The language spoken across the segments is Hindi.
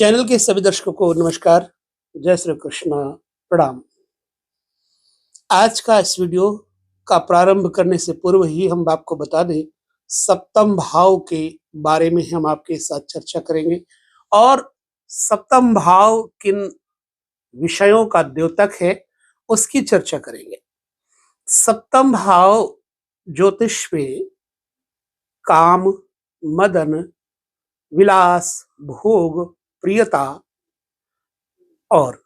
चैनल के सभी दर्शकों को नमस्कार, जय श्री कृष्ण, प्रणाम। आज का इस वीडियो का प्रारंभ करने से पूर्व ही हम आपको बता दें, सप्तम भाव के बारे में हम आपके साथ चर्चा करेंगे और सप्तम भाव किन विषयों का द्योतक है उसकी चर्चा करेंगे। सप्तम भाव ज्योतिष में काम, मदन, विलास, भोग, प्रियता और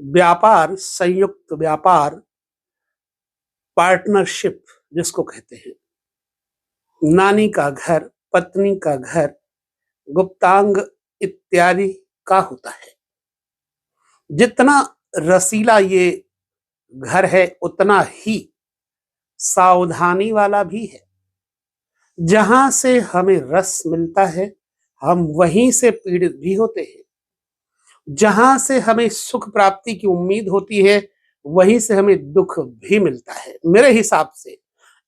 व्यापार, संयुक्त व्यापार, पार्टनरशिप जिसको कहते हैं, नानी का घर, पत्नी का घर, गुप्तांग इत्यादि का होता है। जितना रसीला ये घर है उतना ही सावधानी वाला भी है। जहां से हमें रस मिलता है हम वहीं से पीड़ित भी होते हैं। जहां से हमें सुख प्राप्ति की उम्मीद होती है वहीं से हमें दुख भी मिलता है। मेरे हिसाब से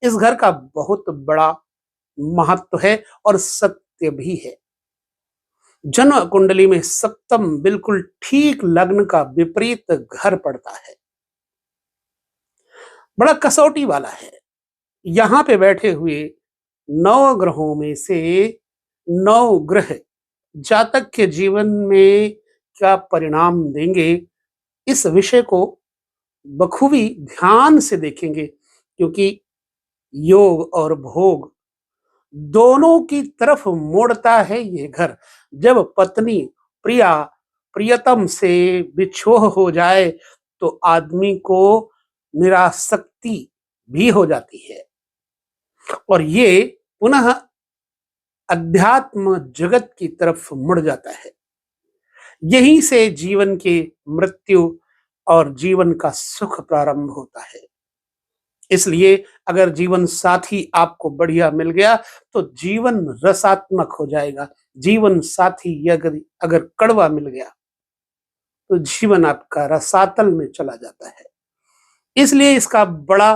इस घर का बहुत बड़ा महत्व है और सत्य भी है। जन्म कुंडली में सप्तम बिल्कुल ठीक लग्न का विपरीत घर पड़ता है, बड़ा कसौटी वाला है। यहां पे बैठे हुए 9 ग्रहों में से 9 ग्रह जातक के जीवन में क्या परिणाम देंगे, इस विषय को बखूबी ध्यान से देखेंगे, क्योंकि योग और भोग दोनों की तरफ मोड़ता है ये घर। जब पत्नी प्रियतम से विछोह हो जाए तो आदमी को निरासक्ति भी हो जाती है और ये पुनः अध्यात्म जगत की तरफ मुड़ जाता है। यहीं से जीवन की मृत्यु और जीवन का सुख प्रारंभ होता है। इसलिए अगर जीवन साथी आपको बढ़िया मिल गया तो जीवन रसात्मक हो जाएगा। जीवन साथी अगर कड़वा मिल गया तो जीवन आपका रसातल में चला जाता है। इसलिए इसका बड़ा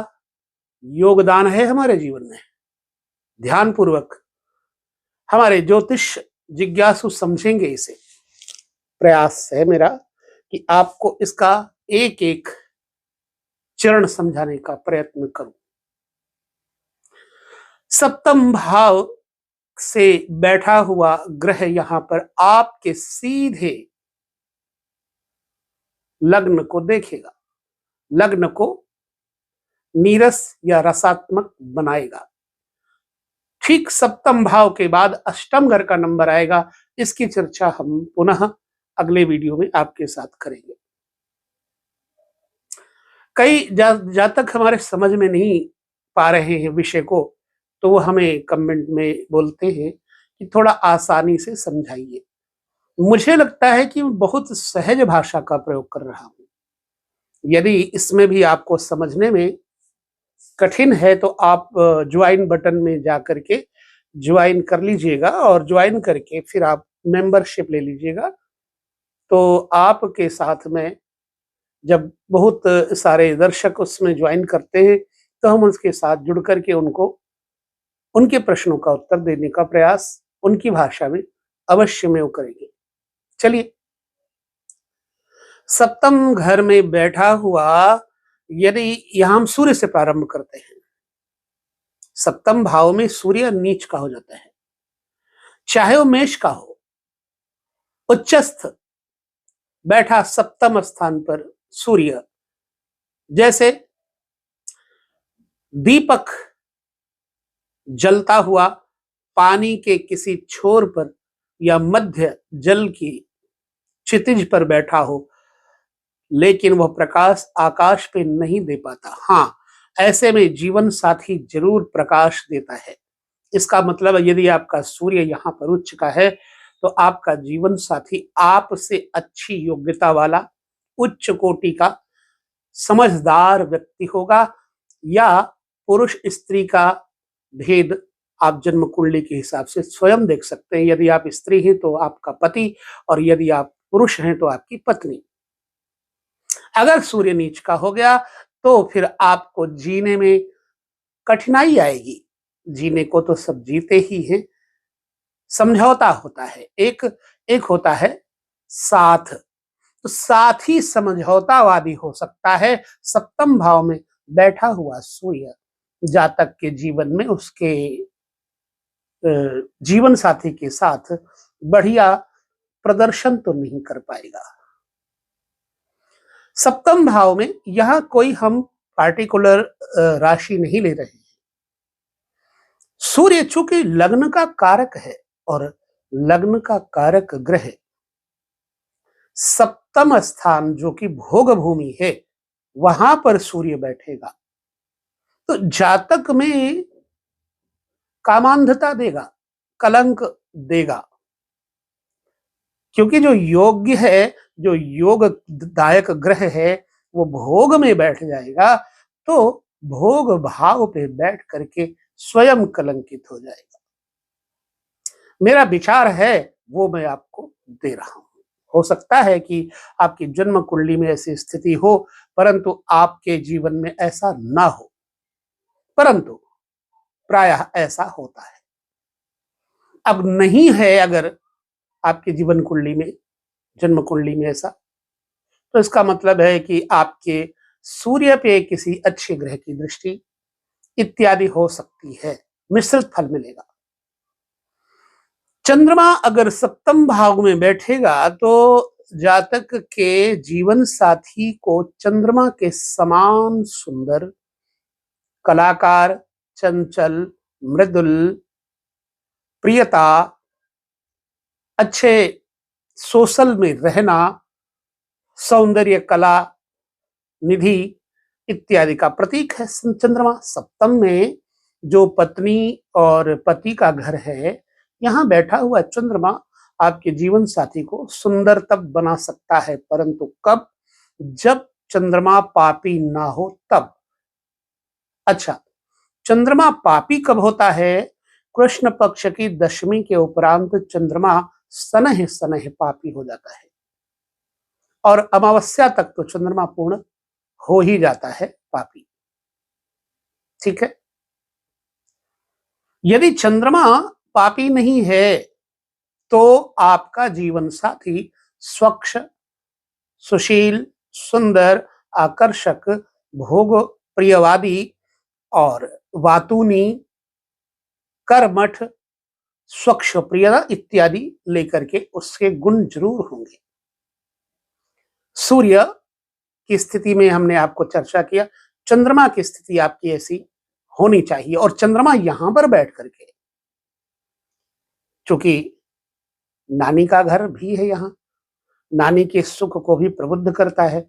योगदान है हमारे जीवन में। ध्यानपूर्वक हमारे ज्योतिष जिज्ञासु समझेंगे इसे। प्रयास है मेरा कि आपको इसका एक एक चरण समझाने का प्रयत्न करूं। सप्तम भाव से बैठा हुआ ग्रह यहां पर आपके सीधे लग्न को देखेगा, लग्न को नीरस या रसात्मक बनाएगा। ठीक सप्तम भाव के बाद अष्टम घर का नंबर आएगा। इसकी चर्चा हम पुनः अगले वीडियो में आपके साथ करेंगे। कई जातक हमारे समझ में नहीं पा रहे हैं विषय को, तो वो हमें कमेंट में बोलते हैं कि थोड़ा आसानी से समझाइए। मुझे लगता है कि मैं बहुत सहज भाषा का प्रयोग कर रहा हूं। यदि इसमें भी आपको समझने में कठिन है तो आप ज्वाइन बटन में जा करके ज्वाइन कर लीजिएगा और ज्वाइन करके फिर आप मेंबरशिप ले लीजिएगा। तो आपके साथ में जब बहुत सारे दर्शक उसमें ज्वाइन करते हैं तो हम उसके साथ जुड़ करके उनको उनके प्रश्नों का उत्तर देने का प्रयास उनकी भाषा में अवश्य में वो करेंगे। चलिए, सप्तम घर में बैठा हुआ, यदि यहां हम सूर्य से प्रारंभ करते हैं। सप्तम भाव में सूर्य नीच का हो जाता है, चाहे वो मेष का हो। उच्चस्थ बैठा सप्तम स्थान पर सूर्य जैसे दीपक जलता हुआ पानी के किसी छोर पर या मध्य जल की क्षितिज पर बैठा हो, लेकिन वह प्रकाश आकाश पे नहीं दे पाता। हाँ, ऐसे में जीवन साथी जरूर प्रकाश देता है। इसका मतलब यदि आपका सूर्य यहाँ पर उच्च का है तो आपका जीवन साथी आपसे अच्छी योग्यता वाला, उच्च कोटि का, समझदार व्यक्ति होगा। या पुरुष स्त्री का भेद आप जन्म कुंडली के हिसाब से स्वयं देख सकते हैं। यदि आप स्त्री हैं तो आपका पति और यदि आप पुरुष हैं तो आपकी पत्नी। अगर सूर्य नीच का हो गया तो फिर आपको जीने में कठिनाई आएगी। जीने को तो सब जीते ही हैं, समझौता होता है। एक होता है साथ, तो साथी समझौतावादी हो सकता है। सप्तम भाव में बैठा हुआ सूर्य जातक के जीवन में उसके जीवन साथी के साथ बढ़िया प्रदर्शन तो नहीं कर पाएगा। सप्तम भाव में यहां कोई हम पार्टिकुलर राशि नहीं ले रहे हैं। सूर्य चूंकि लग्न का कारक है और लग्न का कारक ग्रह सप्तम स्थान जो कि भोग भूमि है वहां पर सूर्य बैठेगा तो जातक में कामांधता देगा, कलंक देगा, क्योंकि जो योग्य है, जो योग दायक ग्रह है वो भोग में बैठ जाएगा तो भोग भाव पे बैठ करके स्वयं कलंकित हो जाएगा। मेरा विचार है वो मैं आपको दे रहा हूं। हो सकता है कि आपकी जन्म कुंडली में ऐसी स्थिति हो परंतु आपके जीवन में ऐसा ना हो, परंतु प्रायः ऐसा होता है। अब नहीं है अगर आपके जीवन कुंडली में, जन्म कुंडली में ऐसा, तो इसका मतलब है कि आपके सूर्य पे किसी अच्छे ग्रह की दृष्टि इत्यादि हो सकती है, मिश्रित फल मिलेगा। चंद्रमा अगर सप्तम भाव में बैठेगा तो जातक के जीवन साथी को चंद्रमा के समान सुंदर, कलाकार, चंचल, मृदुल, प्रियता, अच्छे सोशल में रहना, सौंदर्य कला निधि इत्यादि का प्रतीक है चंद्रमा। सप्तम में जो पत्नी और पति का घर है, यहां बैठा हुआ चंद्रमा आपके जीवन साथी को सुंदर तब बना सकता है, परंतु कब? जब चंद्रमा पापी ना हो तब। अच्छा, चंद्रमा पापी कब होता है? कृष्ण पक्ष की दशमी के उपरांत चंद्रमा सनह सनह पापी हो जाता है और अमावस्या तक तो चंद्रमा पूर्ण हो ही जाता है पापी। ठीक है। यदि चंद्रमा पापी नहीं है तो आपका जीवन साथी स्वच्छ, सुशील, सुंदर, आकर्षक, भोग प्रियवादी और वातुनी, कर्मठ, स्वच्छ प्रियता इत्यादि लेकर के उसके गुण जरूर होंगे। सूर्य की स्थिति में हमने आपको चर्चा किया, चंद्रमा की स्थिति आपकी ऐसी होनी चाहिए और चंद्रमा यहां पर बैठ करके, चूंकि नानी का घर भी है यहां, नानी के सुख को भी प्रबुद्ध करता है।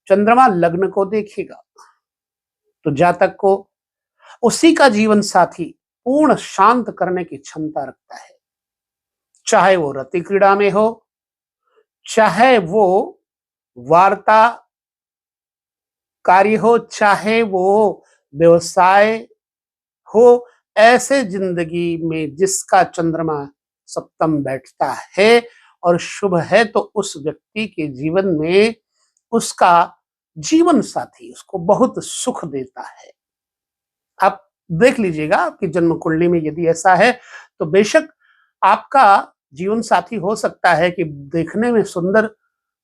चंद्रमा लग्न को देखेगा तो जातक को उसी का जीवन साथी पूर्ण शांत करने की क्षमता रखता है, चाहे वो रति क्रीड़ा में हो, चाहे वो वार्ता कार्य हो, चाहे वो व्यवसाय हो। ऐसे जिंदगी में जिसका चंद्रमा सप्तम बैठता है और शुभ है तो उस व्यक्ति के जीवन में उसका जीवन साथी उसको बहुत सुख देता है। आप देख लीजिएगा आपकी जन्म कुंडली में यदि ऐसा है तो बेशक आपका जीवन साथी हो सकता है कि देखने में सुंदर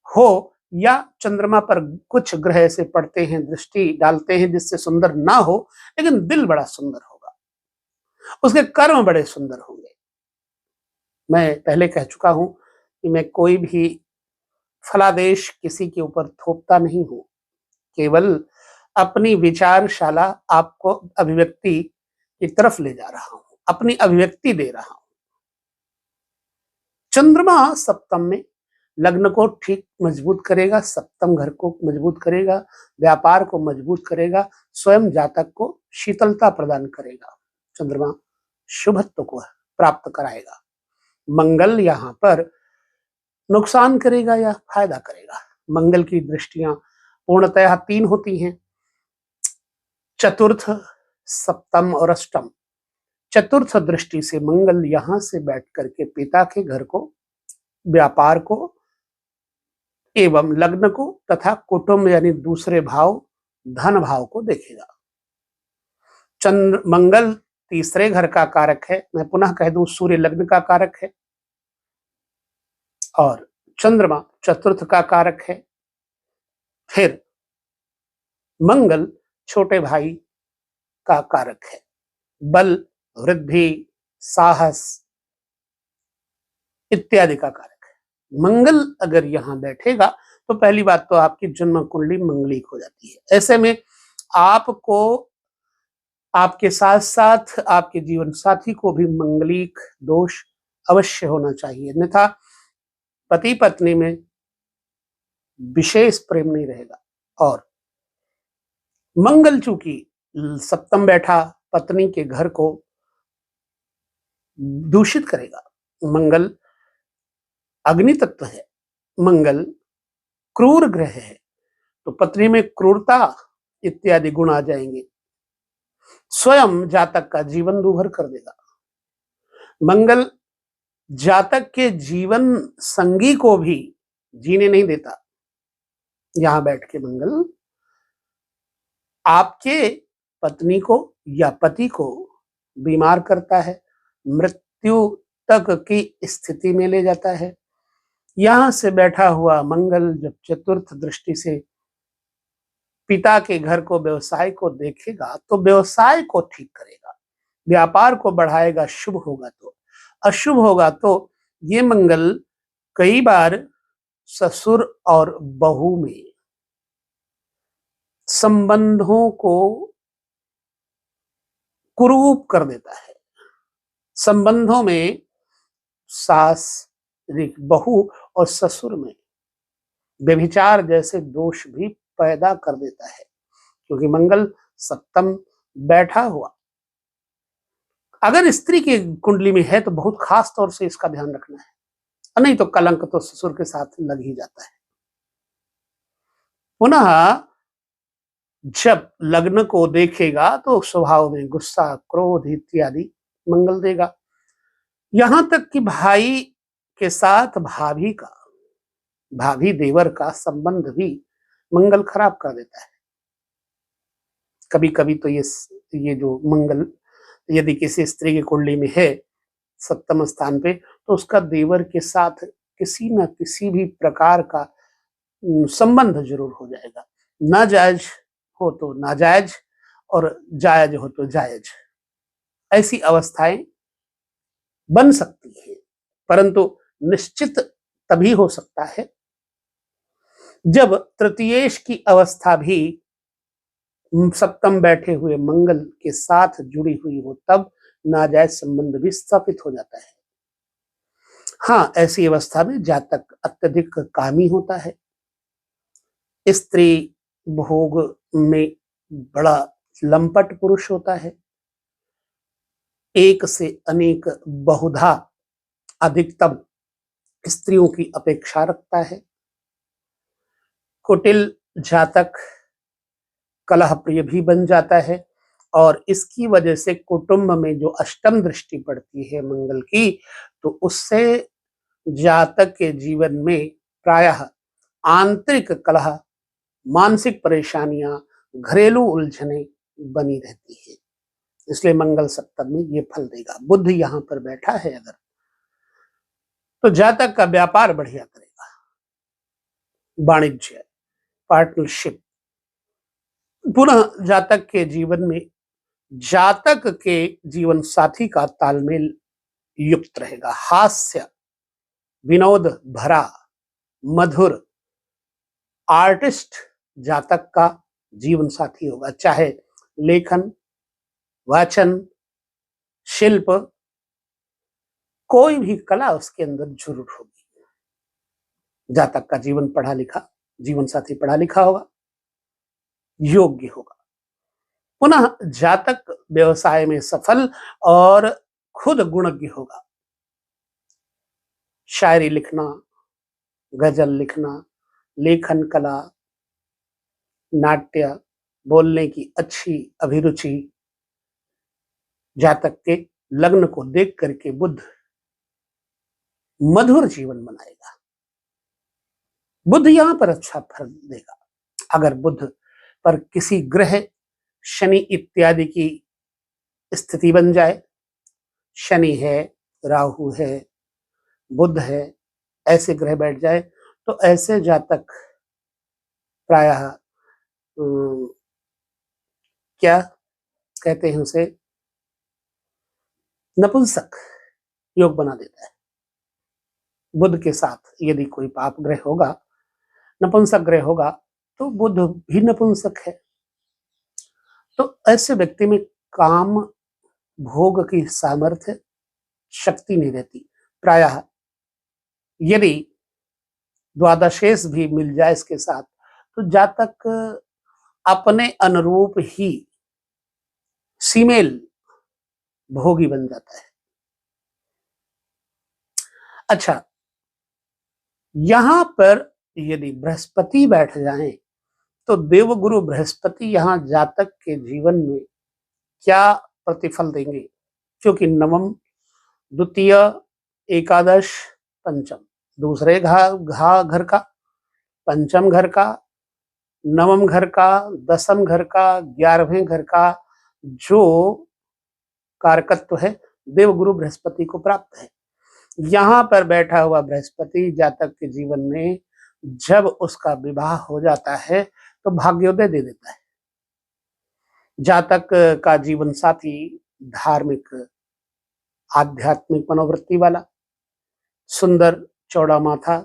हो या चंद्रमा पर कुछ ग्रह ऐसे पड़ते हैं, दृष्टि डालते हैं जिससे सुंदर ना हो, लेकिन दिल बड़ा सुंदर होगा, उसके कर्म बड़े सुंदर होंगे। मैं पहले कह चुका हूं कि मैं कोई भी फलादेश किसी के ऊपर थोपता नहीं हूं, केवल अपनी विचारशाला आपको अभिव्यक्ति की तरफ ले जा रहा हूं, अपनी अभिव्यक्ति दे रहा हूं। चंद्रमा सप्तम में लग्न को ठीक मजबूत करेगा, सप्तम घर को मजबूत करेगा, व्यापार को मजबूत करेगा, स्वयं जातक को शीतलता प्रदान करेगा। चंद्रमा शुभत्व को प्राप्त कराएगा। मंगल यहाँ पर नुकसान करेगा या फायदा करेगा? मंगल की दृष्टियां पूर्णतः 3 होती हैं, चतुर्थ, सप्तम और अष्टम। चतुर्थ दृष्टि से मंगल यहां से बैठ करके पिता के घर को, व्यापार को एवं लग्न को तथा कुटुंब यानी दूसरे भाव, धन भाव को देखेगा। चंद्र मंगल तीसरे घर का कारक है, मैं पुनः कह दूं सूर्य लग्न का कारक है और चंद्रमा चतुर्थ का कारक है। फिर मंगल छोटे भाई का कारक है। बल, वृद्धि, साहस इत्यादि का कारक है। मंगल अगर यहां बैठेगा तो पहली बात तो आपकी जन्म कुंडली मंगलिक हो जाती है। ऐसे में आपको आपके साथ साथ आपके जीवन साथी को भी मंगलिक दोष अवश्य होना चाहिए, अन्यथा पति पत्नी में विशेष प्रेम नहीं रहेगा। और मंगल चूंकि सप्तम बैठा पत्नी के घर को दूषित करेगा। मंगल अग्नि तत्व है, मंगल क्रूर ग्रह है, तो पत्नी में क्रूरता इत्यादि गुण आ जाएंगे। स्वयं जातक का जीवन दूभर कर देगा। मंगल जातक के जीवन संगी को भी जीने नहीं देता। यहां बैठ के मंगल आपके पत्नी को या पति को बीमार करता है, मृत्यु तक की स्थिति में ले जाता है। यहां से बैठा हुआ मंगल जब चतुर्थ दृष्टि से पिता के घर को, व्यवसाय को देखेगा तो व्यवसाय को ठीक करेगा, व्यापार को बढ़ाएगा। शुभ होगा तो, अशुभ होगा तो ये मंगल कई बार ससुर और बहू में संबंधों को कुरूप कर देता है। संबंधों में सास, बहू और ससुर में व्यभिचार जैसे दोष भी पैदा कर देता है, क्योंकि मंगल सप्तम बैठा हुआ। अगर स्त्री की कुंडली में है तो बहुत खास तौर से इसका ध्यान रखना है, और नहीं तो कलंक तो ससुर के साथ लग ही जाता है। पुनः जब लग्न को देखेगा तो स्वभाव में गुस्सा, क्रोध इत्यादि मंगल देगा। यहां तक कि भाई के साथ भाभी देवर का संबंध भी मंगल खराब कर देता है। कभी कभी तो ये जो मंगल यदि किसी स्त्री की कुंडली में है सप्तम स्थान पे, तो उसका देवर के साथ किसी न किसी भी प्रकार का संबंध जरूर हो जाएगा। नाजायज हो तो नाजायज और जायज हो तो जायज, ऐसी अवस्थाएं बन सकती है। परंतु निश्चित तभी हो सकता है जब तृतीयेश की अवस्था भी सप्तम बैठे हुए मंगल के साथ जुड़ी हुई हो, तब नाजायज संबंध भी स्थापित हो जाता है। हाँ, ऐसी अवस्था में जातक अत्यधिक कामी होता है। स्त्री भोग में बड़ा लंपट पुरुष होता है, एक से अनेक बहुधा अधिकतम स्त्रियों की अपेक्षा रखता है। कुटिल जातक कलह प्रिय भी बन जाता है, और इसकी वजह से कुटुंब में जो अष्टम दृष्टि पड़ती है मंगल की, तो उससे जातक के जीवन में प्रायः आंतरिक कलह, मानसिक परेशानियां, घरेलू उलझने बनी रहती है। इसलिए मंगल सप्तम में ये फल देगा। बुध यहां पर बैठा है अगर, तो जातक का व्यापार बढ़िया करेगा, वाणिज्य, पार्टनरशिप। पुनः जातक के जीवन में जातक के जीवन साथी का तालमेल युक्त रहेगा। हास्य, विनोद भरा, मधुर, आर्टिस्ट जातक का जीवन साथी होगा। चाहे लेखन, वाचन, शिल्प, कोई भी कला उसके अंदर जरूर होगी। जातक का जीवन साथी पढ़ा लिखा होगा, योग्य होगा। पुनः जातक व्यवसाय में सफल और खुद गुणज्ञ होगा। शायरी लिखना, गजल लिखना, लेखन कला, नाट्य, बोलने की अच्छी अभिरुचि, जातक के लग्न को देख करके बुध मधुर जीवन बनाएगा। बुध यहां पर अच्छा फल देगा। अगर बुध पर किसी ग्रह शनि इत्यादि की स्थिति बन जाए, शनि है, राहु है, बुध है, ऐसे ग्रह बैठ जाए तो ऐसे जातक प्रायः क्या कहते हैं उसे, नपुंसक योग बना देता है। बुध के साथ यदि कोई पाप ग्रह होगा, नपुंसक ग्रह होगा, तो बुध भी नपुंसक है। तो ऐसे व्यक्ति में काम भोग की सामर्थ्य शक्ति नहीं रहती। प्रायः यदि द्वादशेश भी मिल जाए इसके साथ, तो जातक अपने अनुरूप ही फीमेल भोगी बन जाता है। अच्छा, यहां पर यदि बृहस्पति बैठ जाएं तो देवगुरु बृहस्पति यहां जातक के जीवन में क्या प्रतिफल देंगे? क्योंकि नवम, द्वितीय, एकादश, पंचम, दूसरे घर का, पंचम घर का, नवम घर का, दसम घर का, 11वें घर का जो कारकत्व है देवगुरु बृहस्पति को प्राप्त है। यहां पर बैठा हुआ बृहस्पति जातक के जीवन में जब उसका विवाह हो जाता है तो भाग्योदय दे देता है। जातक का जीवन साथी धार्मिक, आध्यात्मिक मनोवृत्ति वाला, सुंदर, चौड़ा माथा,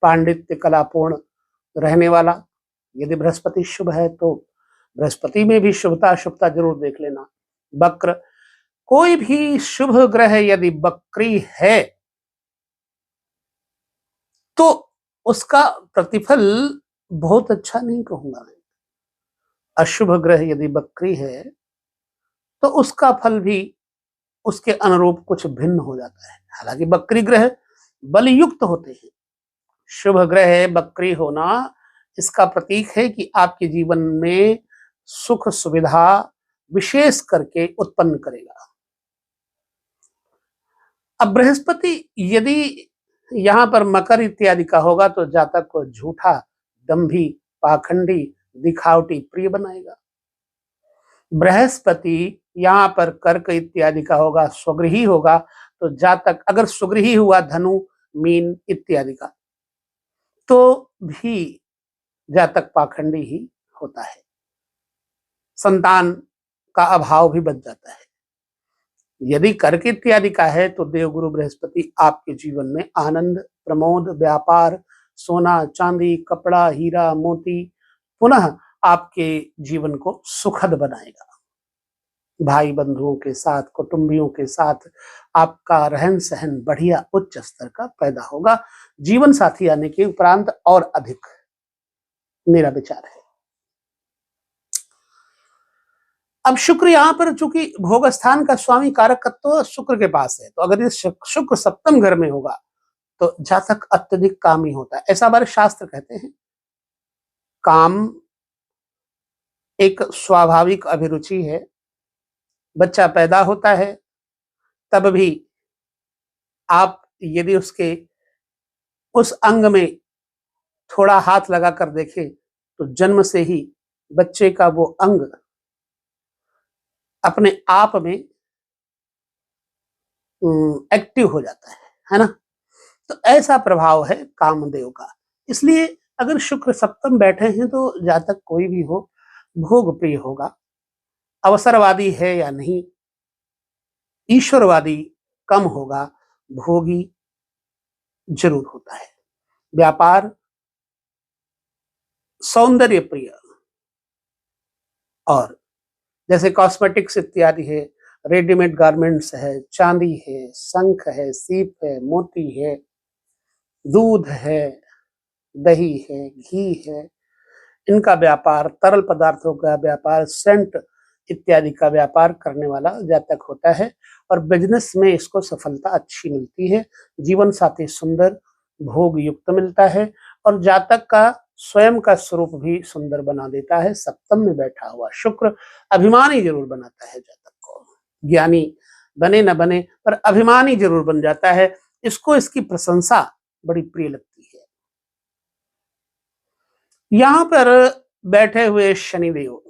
पांडित्य कलापूर्ण रहने वाला। यदि बृहस्पति शुभ है तो बृहस्पति में भी शुभता अशुभता जरूर देख लेना। वक्र, कोई भी शुभ ग्रह यदि वक्री है तो उसका प्रतिफल बहुत अच्छा नहीं कहूंगा मैं। अशुभ ग्रह यदि वक्री है तो उसका फल भी उसके अनुरूप कुछ भिन्न हो जाता है। हालांकि वक्री ग्रह बलयुक्त होते हैं। शुभ ग्रह वक्री होना इसका प्रतीक है कि आपके जीवन में सुख सुविधा विशेष करके उत्पन्न करेगा। अब बृहस्पति यदि यहां पर मकर इत्यादि का होगा तो जातक को झूठा, दंभी, पाखंडी, दिखावटी प्रिय बनाएगा। बृहस्पति यहां पर कर्क इत्यादि का होगा, स्वगृही होगा, तो जातक अगर स्वगृही हुआ धनु, मीन इत्यादि का, तो भी जातक पाखंडी ही होता है। संतान का अभाव भी बच जाता है। यदि कर्क इत्यादि का है तो देवगुरु बृहस्पति आपके जीवन में आनंद, प्रमोद, व्यापार, सोना चांदी, कपड़ा, हीरा मोती पुनः आपके जीवन को सुखद बनाएगा। भाई बंधुओं के साथ, कुटुंबियों के साथ आपका रहन सहन बढ़िया उच्च स्तर का पैदा होगा। जीवन साथी आने के उपरांत और अधिक, मेरा विचार है। अब शुक्र यहां पर चूंकि भोग स्थान का स्वामी कारक तत्व शुक्र के पास है, तो अगर ये शुक्र सप्तम घर में होगा तो जातक अत्यधिक कामी होता है। ऐसा हमारे शास्त्र कहते हैं। काम एक स्वाभाविक अभिरुचि है। बच्चा पैदा होता है तब भी आप यदि उसके उस अंग में थोड़ा हाथ लगा कर देखें तो जन्म से ही बच्चे का वो अंग अपने आप में एक्टिव हो जाता है ना। तो ऐसा प्रभाव है कामदेव का। इसलिए अगर शुक्र सप्तम बैठे हैं तो जातक कोई भी हो भोग प्रिय होगा। अवसरवादी है या नहीं, ईश्वरवादी कम होगा, भोगी जरूर होता है। व्यापार, सौंदर्य प्रिय, और जैसे कॉस्मेटिक्स इत्यादि है, रेडीमेड गारमेंट्स है, चांदी है, शंख है, सीप है, मोती है, दूध है, दही है, घी है, इनका व्यापार, तरल पदार्थों का व्यापार, सेंट इत्यादि का व्यापार करने वाला जातक होता है और बिजनेस में इसको सफलता अच्छी मिलती है। जीवन साथी सुंदर, भोग युक्त मिलता है और जातक का स्वयं का स्वरूप भी सुंदर बना देता है। सप्तम में बैठा हुआ शुक्र अभिमानी जरूर बनाता है जातक को। ज्ञानी बने न बने पर अभिमानी जरूर बन जाता है। इसको इसकी प्रशंसा बड़ी प्रिय लगती है। यहां पर बैठे हुए शनिदेव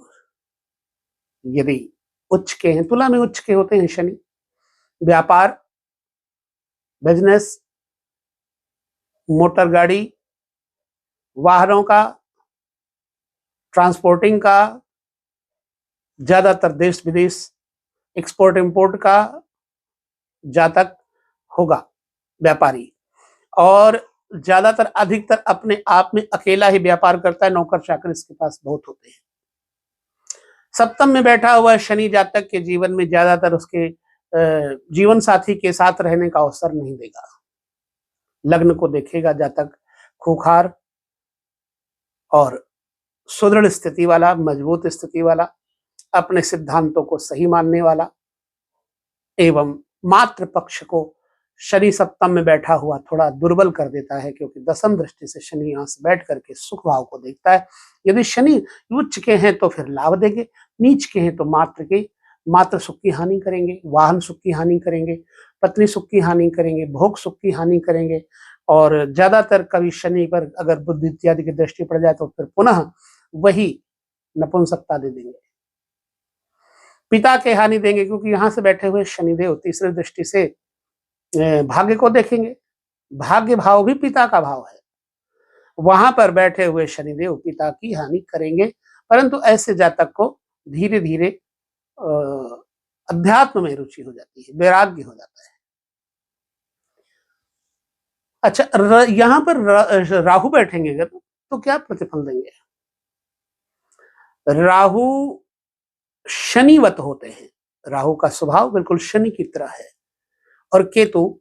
यदि उच्च के हैं, तुला में उच्च के होते हैं शनि, व्यापार, बिजनेस, मोटर गाड़ी, वाहनों का, ट्रांसपोर्टिंग का, ज्यादातर देश विदेश, एक्सपोर्ट इंपोर्ट का जातक होगा व्यापारी। और ज्यादातर अधिकतर अपने आप में अकेला ही व्यापार करता है, नौकर चाकर इसके पास बहुत होते हैं। सप्तम में बैठा हुआ शनि जातक के जीवन में ज्यादातर उसके जीवन साथी के साथ रहने का अवसर नहीं देगा। लग्न को देखेगा जातक खूंखार और सुदृढ़ स्थिति वाला, मजबूत स्थिति वाला, अपने सिद्धांतों को सही मानने वाला, एवं मातृ पक्ष को शनि सप्तम में बैठा हुआ थोड़ा दुर्बल कर देता है, क्योंकि दसम दृष्टि से शनि यहां से बैठ करके सुख भाव को देखता है। यदि शनि उच्च के हैं तो फिर लाभ देंगे, नीच के हैं तो मात्र सुख की हानि करेंगे, वाहन सुख की हानि करेंगे, पत्नी सुख की हानि करेंगे, भोग सुख की हानि करेंगे। और ज्यादातर कभी शनि पर अगर बुद्धि इत्यादि की दृष्टि पड़ जाए तो फिर पुनः वही नपुंसकता दे देंगे, पिता के हानि देंगे, क्योंकि यहां से बैठे हुए शनिदेव तीसरी दृष्टि से भाग्य को देखेंगे। भाग्य भाव भी पिता का भाव है, वहां पर बैठे हुए शनिदेव पिता की हानि करेंगे। परंतु ऐसे जातक को धीरे धीरे अध्यात्म में रुचि हो जाती है, वैराग्य हो जाता है। अच्छा, यहां पर राहु बैठेंगे अगर तो क्या प्रतिफल देंगे? राहु शनिवत होते हैं, राहु का स्वभाव बिल्कुल शनि की तरह है और केतु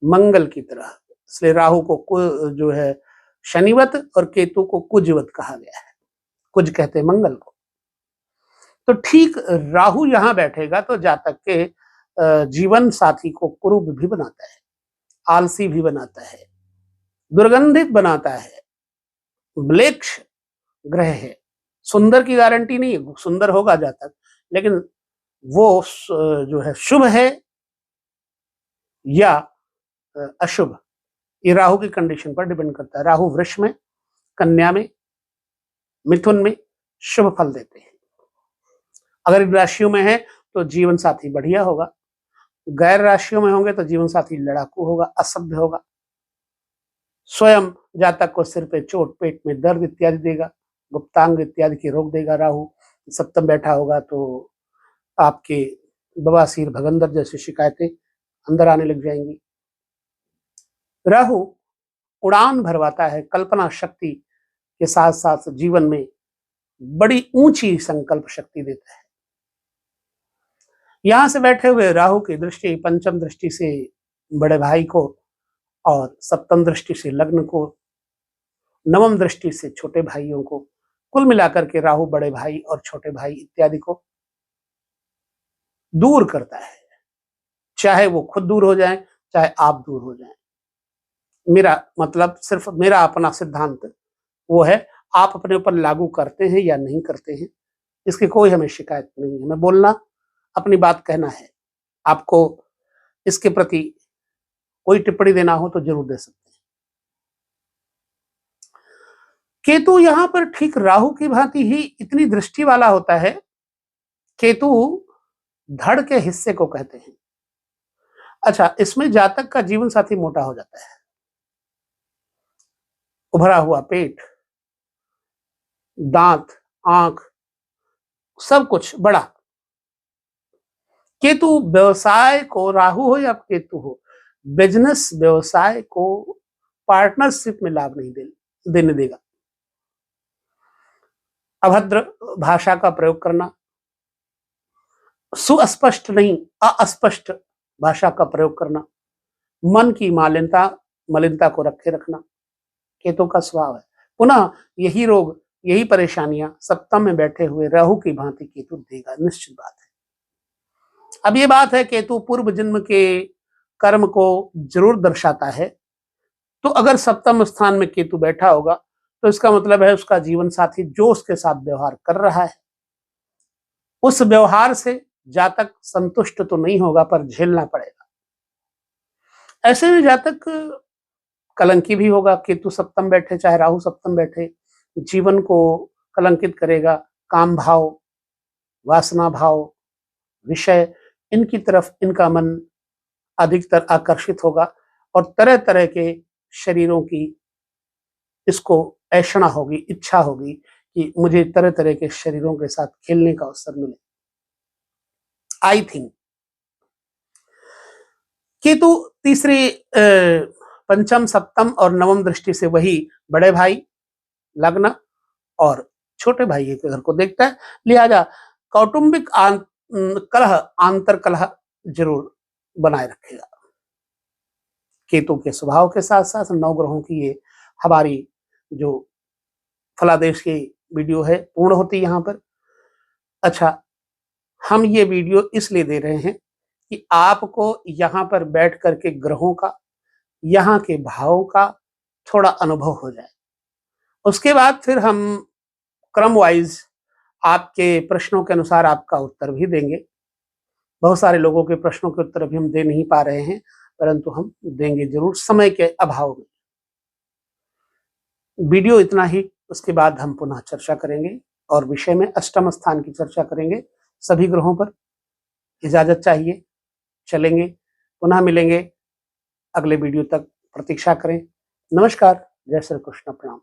मंगल की तरह, इसलिए राहु को जो है शनिवत और केतु को कुजवत कहा गया है। कुज कहते हैं मंगल को। तो ठीक राहु यहां बैठेगा तो जातक के जीवन साथी को कुरूप भी बनाता है, आलसी भी बनाता है, दुर्गंधित बनाता है, म्लेच्छ ग्रह है। सुंदर की गारंटी नहीं है, सुंदर होगा जातक, लेकिन वो जो है शुभ है या अशुभ, ये राहु की कंडीशन पर डिपेंड करता है। राहु वृष में, कन्या में, मिथुन में शुभ फल देते हैं। अगर इन राशियों में है तो जीवन साथी बढ़िया होगा, गैर राशियों में होंगे तो जीवन साथी लड़ाकू होगा, असभ्य होगा, स्वयं जातक को सिर पे चोट, पेट में दर्द इत्यादि देगा, गुप्तांग इत्यादि के रोग देगा। राहु सप्तम बैठा होगा तो आपके बवासीर, भगंदर जैसी शिकायतें अंदर आने लग जाएंगी। राहु उड़ान भरवाता है, कल्पना शक्ति के साथ साथ जीवन में बड़ी ऊंची संकल्प शक्ति देता है। यहां से बैठे हुए राहु की दृष्टि पंचम दृष्टि से बड़े भाई को और सप्तम दृष्टि से लग्न को, नवम दृष्टि से छोटे भाइयों को, कुल मिलाकर के राहु बड़े भाई और छोटे भाई इत्यादि को दूर करता है, चाहे वो खुद दूर हो जाए, चाहे आप दूर हो जाएं। मेरा मतलब सिर्फ मेरा अपना सिद्धांत वो है, आप अपने ऊपर लागू करते हैं या नहीं करते हैं, इसकी कोई हमें शिकायत नहीं है। मैं बोलना, अपनी बात कहना है। आपको इसके प्रति कोई टिप्पणी देना हो तो जरूर दे सकते हैं। केतु यहां पर ठीक राहु की भांति ही इतनी दृष्टि वाला होता है। केतु धड़ के हिस्से को कहते हैं। अच्छा, इसमें जातक का जीवन साथी मोटा हो जाता है, उभरा हुआ पेट, दांत, आंख, सब कुछ बड़ा। केतु व्यवसाय को, राहु हो या केतु हो, बिजनेस व्यवसाय को पार्टनरशिप में लाभ नहीं देने देगा। अभद्र भाषा का प्रयोग करना, सुस्पष्ट नहीं अस्पष्ट भाषा का प्रयोग करना, मन की मलिनता को रखे रखना केतु का स्वभाव है। पुनः यही रोग, यही परेशानियां सप्तम में बैठे हुए राहु की भांति केतु देगा, निश्चित बात है। अब ये बात है, केतु पूर्व जन्म के कर्म को जरूर दर्शाता है। तो अगर सप्तम स्थान में केतु बैठा होगा तो इसका मतलब है उसका जीवन साथी जो उसके साथ व्यवहार कर रहा है, उस व्यवहार से जातक संतुष्ट तो नहीं होगा, पर झेलना पड़ेगा। ऐसे में जातक कलंकी भी होगा। केतु सप्तम बैठे, चाहे राहु सप्तम बैठे, जीवन को कलंकित करेगा। काम भाव, वासना भाव, विषय, इनकी तरफ इनका मन अधिकतर आकर्षित होगा और तरह तरह के शरीरों की इसको ऐषणा होगी, इच्छा होगी कि मुझे तरह तरह के शरीरों के साथ खेलने का अवसर मिले। आई थिंक केतु तीसरी पंचम, सप्तम और नवम दृष्टि से वही बड़े भाई, लग्न और छोटे भाई के घर को देखता है, लिहाजा कौटुंबिक कलह, आंतर कलह जरूर बनाए रखेगा। केतु के स्वभाव के साथ साथ नौ ग्रहों की ये हमारी जो फलादेश की वीडियो है पूर्ण होती यहाँ पर। अच्छा, हम ये वीडियो इसलिए दे रहे हैं कि आपको यहाँ पर बैठ करके ग्रहों का, यहाँ के भावों का थोड़ा अनुभव हो जाए। उसके बाद फिर हम क्रम वाइज आपके प्रश्नों के अनुसार आपका उत्तर भी देंगे। बहुत सारे लोगों के प्रश्नों के उत्तर अभी हम दे नहीं पा रहे हैं, परंतु हम देंगे जरूर समय के अभाव में। वीडियो इतना ही, उसके बाद हम पुनः चर्चा करेंगे और विषय में अष्टम स्थान की चर्चा करेंगे। सभी ग्रहों पर इजाजत चाहिए, चलेंगे, पुनः मिलेंगे अगले वीडियो तक। प्रतीक्षा करें। नमस्कार, जय श्री कृष्ण, प्रणाम।